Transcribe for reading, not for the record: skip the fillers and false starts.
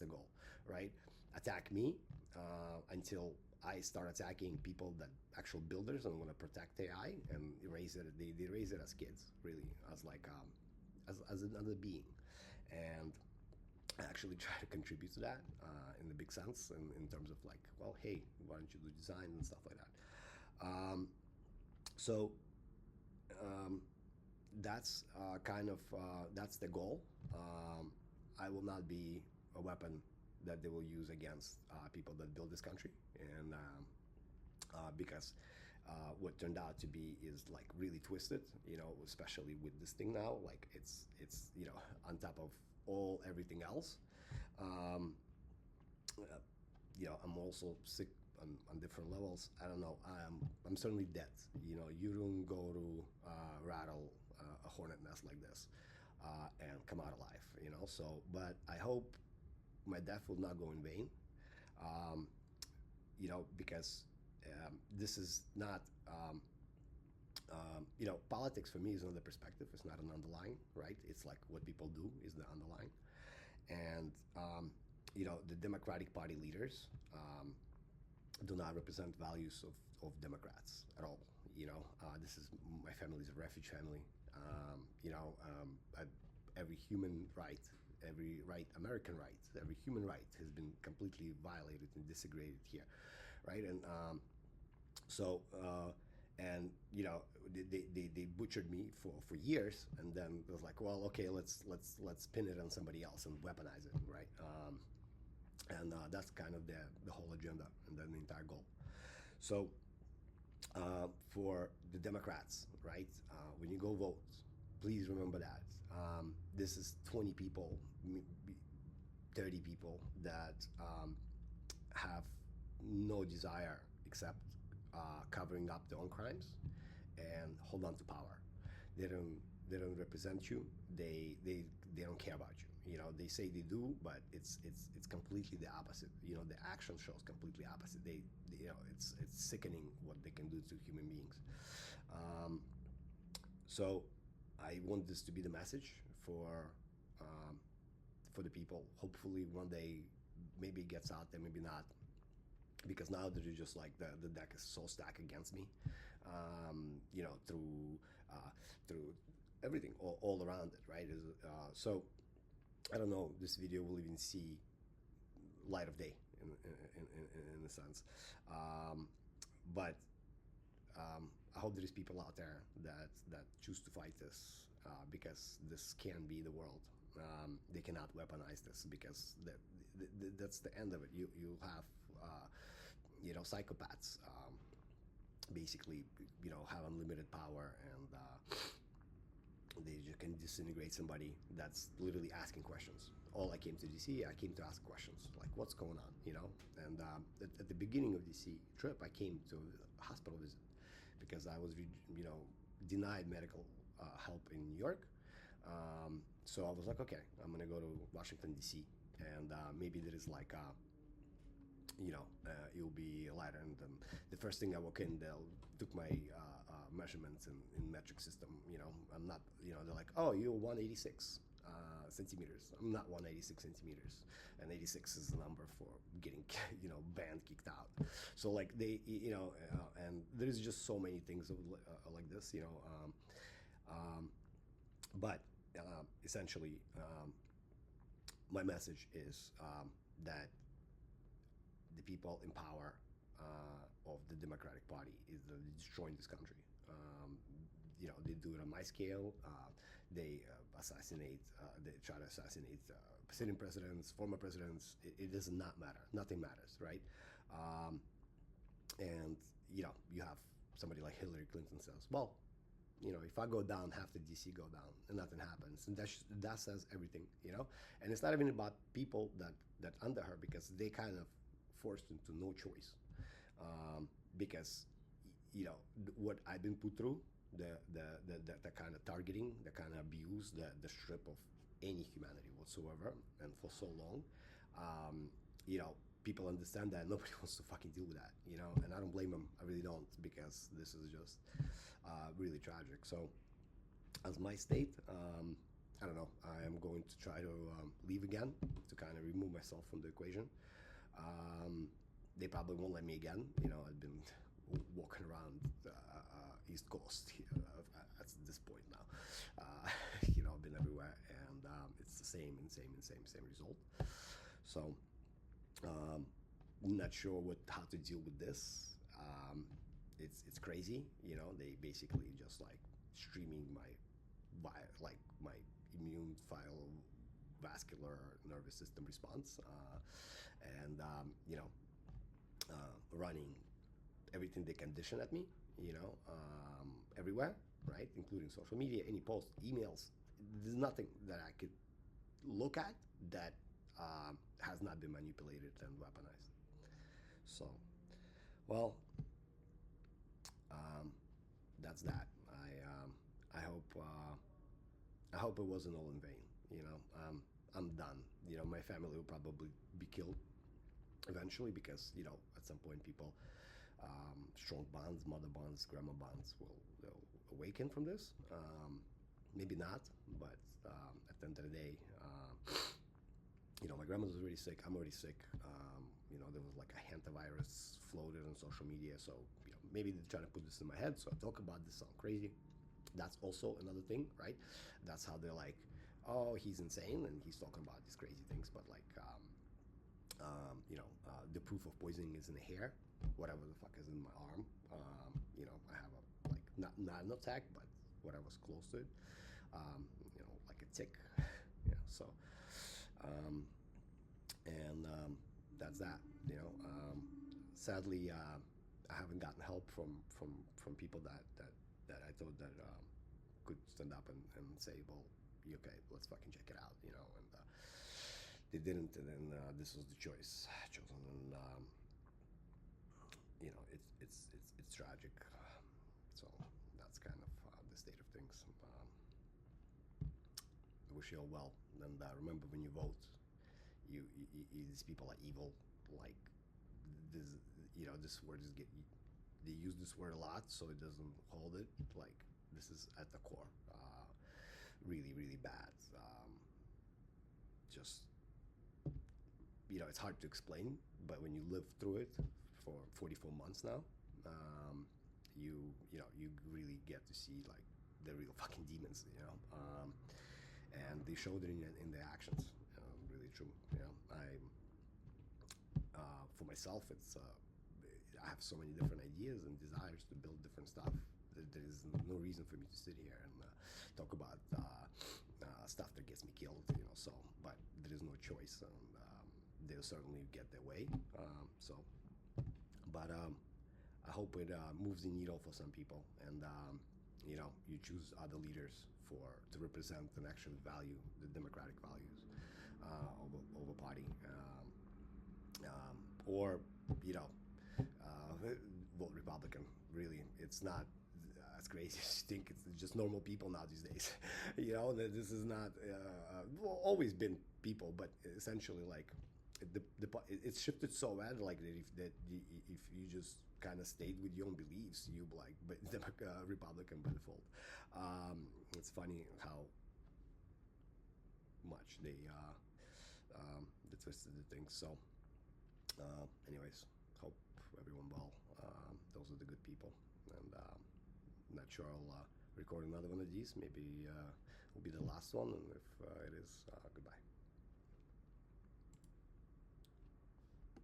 the goal, right? Attack me until I start attacking people that actual builders and want to protect AI and erase it. They raise it as kids, really, as like as another being, and I actually try to contribute to that in the big sense, in terms of like, well, hey, why don't you do design and stuff like that. So that's that's the goal. I will not be a weapon that they will use against people that build this country, and because what turned out to be is like really twisted, especially with this thing now. Like it's on top of everything else. Um, uh, I'm also sick on different levels. I don't know. I'm certainly dead. You don't go to rattle a hornet nest like this and come out alive. So, but I hope my death will not go in vain. Um, because this is not. Politics for me is another perspective. It's not an underlying, right? It's like what people do is the underlying, and the Democratic Party leaders do not represent values of Democrats at all. This is my family is a refuge family. Every human right, every right, American right, every human right has been completely violated and disagreed here, right? And so. They butchered me for years, and then it was like, well, okay, let's pin it on somebody else and weaponize it, right? And that's kind of the whole agenda and then the entire goal. So for the Democrats, right, when you go vote, please remember that this is 20 people, 30 people that have no desire except covering up their own crimes and hold on to power. They don't represent you. They don't care about you. They say they do, but it's completely the opposite. The action shows completely opposite. It's sickening what they can do to human beings. So I want this to be the message for the people. Hopefully one day, maybe it gets out there, maybe not, because now they're just like the deck is so stacked against me, through everything all around it, right? So I don't know, this video will even see light of day in a sense, but I hope there is people out there that choose to fight this, because this can be the world. They cannot weaponize this, because that's the end of it. You have psychopaths, basically, have unlimited power, and they just can disintegrate somebody that's literally asking questions. All I came to DC, I came to ask questions, like what's going on, And at the beginning of DC trip, I came to a hospital visit because I was, denied medical help in New York. So I was like, okay, I'm gonna go to Washington DC, and maybe there is like it'll be lighter. And the first thing I walk in, they took my measurements in metric system. I'm not. They're like, oh, you're 186 centimeters. I'm not 186 centimeters, and 86 is the number for getting banned, kicked out. So like they, and there's just so many things like this, but essentially, my message is that the people in power of the Democratic Party is destroying this country. They do it on my scale. They assassinate. They try to assassinate sitting presidents, former presidents. It does not matter. Nothing matters, right? And you have somebody like Hillary Clinton says, well, if I go down, half the DC go down, and nothing happens, and that says everything, And it's not even about people that under her, because they kind of forced into no choice, because what I've been put through, the kind of targeting, the kind of abuse, the strip of any humanity whatsoever, and for so long, people understand that. Nobody wants to fucking deal with that, and I don't blame them. I really don't, because this is just really tragic. So as my state, I don't know. I am going to try to leave again to kind of remove myself from the equation. Um, they probably won't let me again. I've been walking around East Coast here, at this point now. I've been everywhere, and it's the same result. So, um, not sure how to deal with this. It's crazy. They basically just like streaming like my immune file vascular nervous system response, and running everything they condition at me, everywhere, right, including social media, any posts, emails. There's nothing that I could look at that has not been manipulated and weaponized. So, well, um, that's that. I hope it wasn't all in vain. I'm done. My family will probably be killed eventually because at some point people, strong bonds, mother bonds, grandma bonds will awaken from this. Maybe not, but at the end of the day, my grandmother was already sick. I'm already sick. There was like a hantavirus floated on social media, so maybe they're trying to put this in my head. So I talk about this, sound crazy. That's also another thing, right? That's how they're like, oh, he's insane and he's talking about these crazy things, but like, the proof of poisoning is in the hair, whatever the fuck is in my arm. I have a like not an attack, but what I was close to it, like a tick. So, and that's that. Sadly, I haven't gotten help from people that I thought that could stand up and say, well, okay, let's fucking check it out, and they didn't, and then this was the choice chosen, and it's tragic. So that's kind of the state of things. I wish you all well, and remember when you vote, these people are evil. Like this, this word is they use this word a lot, so it doesn't hold it. Like this is at the core, really, really bad. Just it's hard to explain, but when you live through it for 44 months now, you really get to see like the real fucking demons, and they showed it in their actions. Really true. For myself, it's I have so many different ideas and desires to build different stuff. There is no reason for me to sit here and talk about stuff that gets me killed, So, but there is no choice, and they'll certainly get their way. But I hope it moves the needle for some people, and you choose other leaders to represent and actually value the democratic values over party, or vote Republican. Really, it's not as crazy as you think. It's just normal people now these days. This is not always been people, but essentially like it's shifted so bad, like that if you just kind of stayed with your own beliefs, you like but Republican by default. It's funny how much they twisted the things. So, anyways, hope everyone well. Those are the good people, and not sure I'll record another one of these. Maybe will be the last one, and if it is, goodbye.